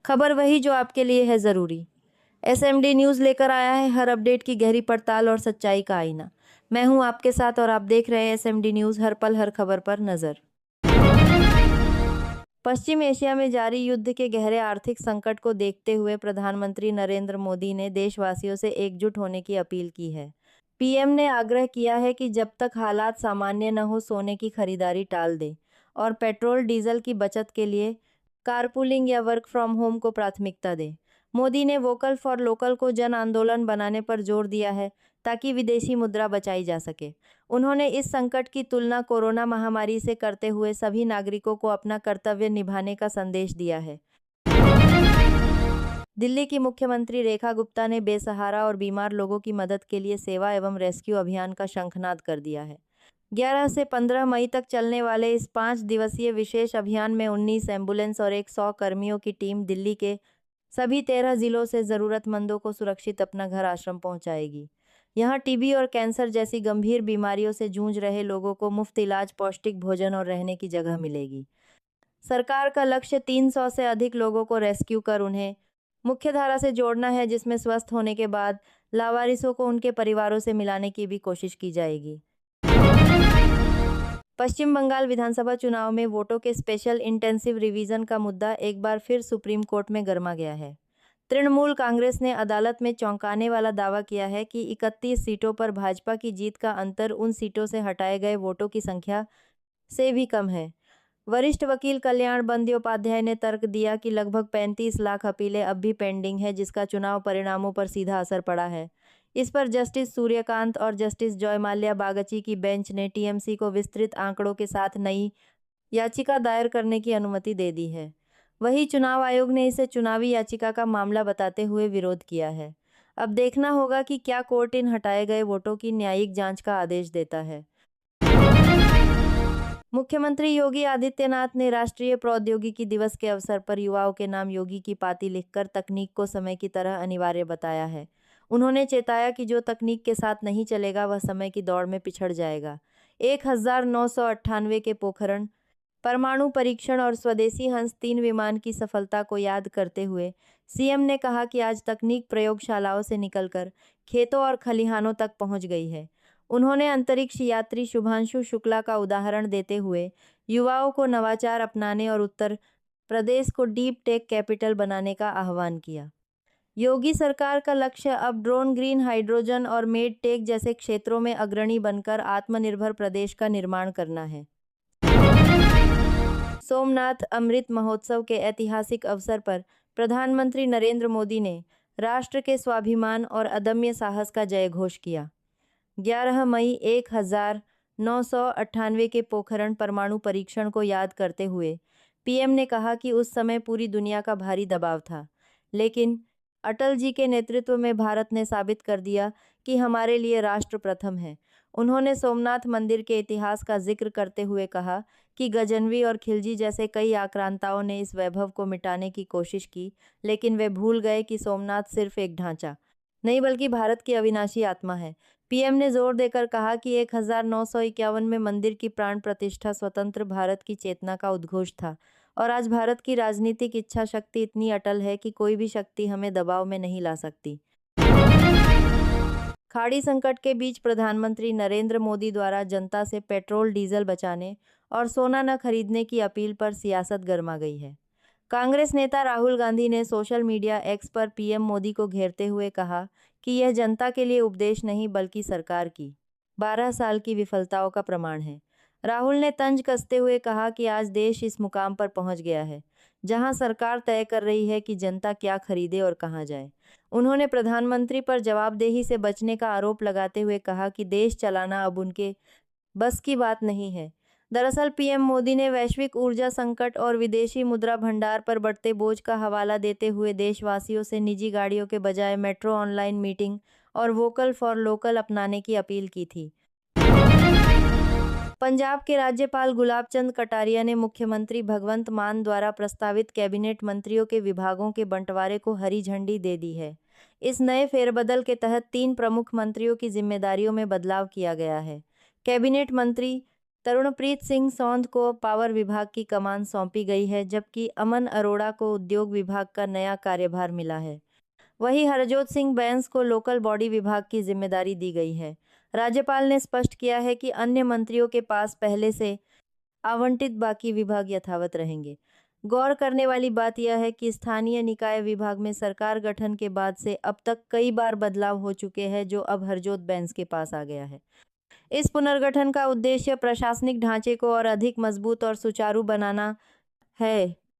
खबर वही जो आपके लिए है ज़रूरी। एसएमडी न्यूज़ लेकर आया है हर अपडेट की गहरी पड़ताल और सच्चाई का आईना। मैं हूं आपके साथ और आप देख रहे हैं एसएमडी न्यूज़, हर पल हर खबर पर नज़र। पश्चिम एशिया में जारी युद्ध के गहरे आर्थिक संकट को देखते हुए प्रधानमंत्री नरेंद्र मोदी ने देशवासियों से एकजुट होने की अपील की है। पीएम ने आग्रह किया है कि जब तक हालात सामान्य न हो सोने की खरीदारी टाल दें और पेट्रोल डीजल की बचत के लिए कारपूलिंग या वर्क फ्रॉम होम को प्राथमिकता दें। मोदी ने वोकल फॉर लोकल को जन आंदोलन बनाने पर जोर दिया है ताकि विदेशी मुद्रा बचाई जा सके। उन्होंने इस संकट की तुलना कोरोना महामारी से करते हुए सभी नागरिकों को अपना कर्तव्य निभाने का संदेश दिया है। दिल्ली की मुख्यमंत्री रेखा गुप्ता ने बेसहारा और बीमार लोगों की मदद के लिए सेवा एवं रेस्क्यू अभियान का शंखनाद कर दिया है। 11 से 15 मई तक चलने वाले इस 5 दिवसीय विशेष अभियान में 19 एम्बुलेंस और 100 कर्मियों की टीम दिल्ली के सभी 13 जिलों से ज़रूरतमंदों को सुरक्षित अपना घर आश्रम पहुंचाएगी। यहां टीबी और कैंसर जैसी गंभीर बीमारियों से जूझ रहे लोगों को मुफ्त इलाज, पौष्टिक भोजन और रहने की जगह मिलेगी। सरकार का लक्ष्य 300 से अधिक लोगों को रेस्क्यू कर उन्हें मुख्यधारा से जोड़ना है, जिसमें स्वस्थ होने के बाद लावारिसों को उनके परिवारों से मिलाने की भी कोशिश की जाएगी। पश्चिम बंगाल विधानसभा चुनाव में वोटों के स्पेशल इंटेंसिव रिवीजन का मुद्दा एक बार फिर सुप्रीम कोर्ट में गरमा गया है। तृणमूल कांग्रेस ने अदालत में चौंकाने वाला दावा किया है कि 31 सीटों पर भाजपा की जीत का अंतर उन सीटों से हटाए गए वोटों की संख्या से भी कम है। वरिष्ठ वकील कल्याण बंद्योपाध्याय ने तर्क दिया कि लगभग 35 लाख अपीलें अब भी पेंडिंग है, जिसका चुनाव परिणामों पर सीधा असर पड़ा है। इस पर जस्टिस सूर्यकांत और जस्टिस जयमाल्या बागची की बेंच ने टीएमसी को विस्तृत आंकड़ों के साथ नई याचिका दायर करने की अनुमति दे दी है। वहीं चुनाव आयोग ने इसे चुनावी याचिका का मामला बताते हुए विरोध किया है। अब देखना होगा कि क्या कोर्ट इन हटाए गए वोटों की न्यायिक जांच का आदेश देता है। मुख्यमंत्री योगी आदित्यनाथ ने राष्ट्रीय प्रौद्योगिकी दिवस के अवसर पर युवाओं के नाम योगी की पाती लिखकर तकनीक को समय की तरह अनिवार्य बताया है। उन्होंने चेताया कि जो तकनीक के साथ नहीं चलेगा वह समय की दौड़ में पिछड़ जाएगा। 1998 के पोखरण परमाणु परीक्षण और स्वदेशी हंस-3 विमान की सफलता को याद करते हुए सीएम ने कहा कि आज तकनीक प्रयोगशालाओं से निकलकर खेतों और खलिहानों तक पहुंच गई है। उन्होंने अंतरिक्ष यात्री शुभांशु शुक्ला का उदाहरण देते हुए युवाओं को नवाचार अपनाने और उत्तर प्रदेश को डीप टेक कैपिटल बनाने का आह्वान किया। योगी सरकार का लक्ष्य अब ड्रोन, ग्रीन हाइड्रोजन और मेड टेक जैसे क्षेत्रों में अग्रणी बनकर आत्मनिर्भर प्रदेश का निर्माण करना है। सोमनाथ अमृत महोत्सव के ऐतिहासिक अवसर पर प्रधानमंत्री नरेंद्र मोदी ने राष्ट्र के स्वाभिमान और अदम्य साहस का जयघोष किया। 11 मई 1998 के पोखरण परमाणु परीक्षण को याद करते हुए पीएम ने कहा कि उस समय पूरी दुनिया का भारी दबाव था, लेकिन अटल जी के नेतृत्व में भारत ने साबित कर दिया कि हमारे लिए राष्ट्र प्रथम है। उन्होंने सोमनाथ मंदिर के इतिहास का जिक्र करते हुए कहा कि गजनवी और खिलजी जैसे कई आक्रांताओं ने इस वैभव को मिटाने की कोशिश की, लेकिन वे भूल गए कि सोमनाथ सिर्फ एक ढांचा नहीं बल्कि भारत की अविनाशी आत्मा है। पीएम ने जोर देकर कहा कि 1951 में मंदिर की प्राण प्रतिष्ठा स्वतंत्र भारत की चेतना का उद्घोष था और आज भारत की राजनीतिक इच्छा शक्ति इतनी अटल है कि कोई भी शक्ति हमें दबाव में नहीं ला सकती। खाड़ी संकट के बीच प्रधानमंत्री नरेंद्र मोदी द्वारा जनता से पेट्रोल डीजल बचाने और सोना न खरीदने की अपील पर सियासत गर्मा गई है। कांग्रेस नेता राहुल गांधी ने सोशल मीडिया एक्स पर पीएम मोदी को घेरते हुए कहा कि यह जनता के लिए उपदेश नहीं बल्कि सरकार की 12 साल की विफलताओं का प्रमाण है। राहुल ने तंज कसते हुए कहा कि आज देश इस मुकाम पर पहुंच गया है जहां सरकार तय कर रही है कि जनता क्या खरीदे और कहां जाए। उन्होंने प्रधानमंत्री पर जवाबदेही से बचने का आरोप लगाते हुए कहा कि देश चलाना अब उनके बस की बात नहीं है। दरअसल पीएम मोदी ने वैश्विक ऊर्जा संकट और विदेशी मुद्रा भंडार पर बढ़ते बोझ का हवाला देते हुए देशवासियों से निजी गाड़ियों के बजाय मेट्रो, ऑनलाइन मीटिंग और वोकल फॉर लोकल अपनाने की अपील की थी। पंजाब के राज्यपाल गुलाब चंद कटारिया ने मुख्यमंत्री भगवंत मान द्वारा प्रस्तावित कैबिनेट मंत्रियों के विभागों के बंटवारे को हरी झंडी दे दी है। इस नए फेरबदल के तहत 3 प्रमुख मंत्रियों की जिम्मेदारियों में बदलाव किया गया है। कैबिनेट मंत्री तरुणप्रीत सिंह सौंध को पावर विभाग की कमान सौंपी गई है, जबकि अमन अरोड़ा को उद्योग विभाग का नया कार्यभार मिला है। वहीं हरजोत सिंह बैंस को लोकल बॉडी विभाग की जिम्मेदारी दी गई है। राज्यपाल ने स्पष्ट किया है कि अन्य मंत्रियों के पास पहले से आवंटित बाकी विभाग यथावत रहेंगे। गौर करने वाली बात यह है कि स्थानीय निकाय विभाग में सरकार गठन के बाद से अब तक कई बार बदलाव हो चुके हैं, जो अब हरजोत बैंस के पास आ गया है। इस पुनर्गठन का उद्देश्य प्रशासनिक ढांचे को और अधिक मजबूत और सुचारू बनाना है।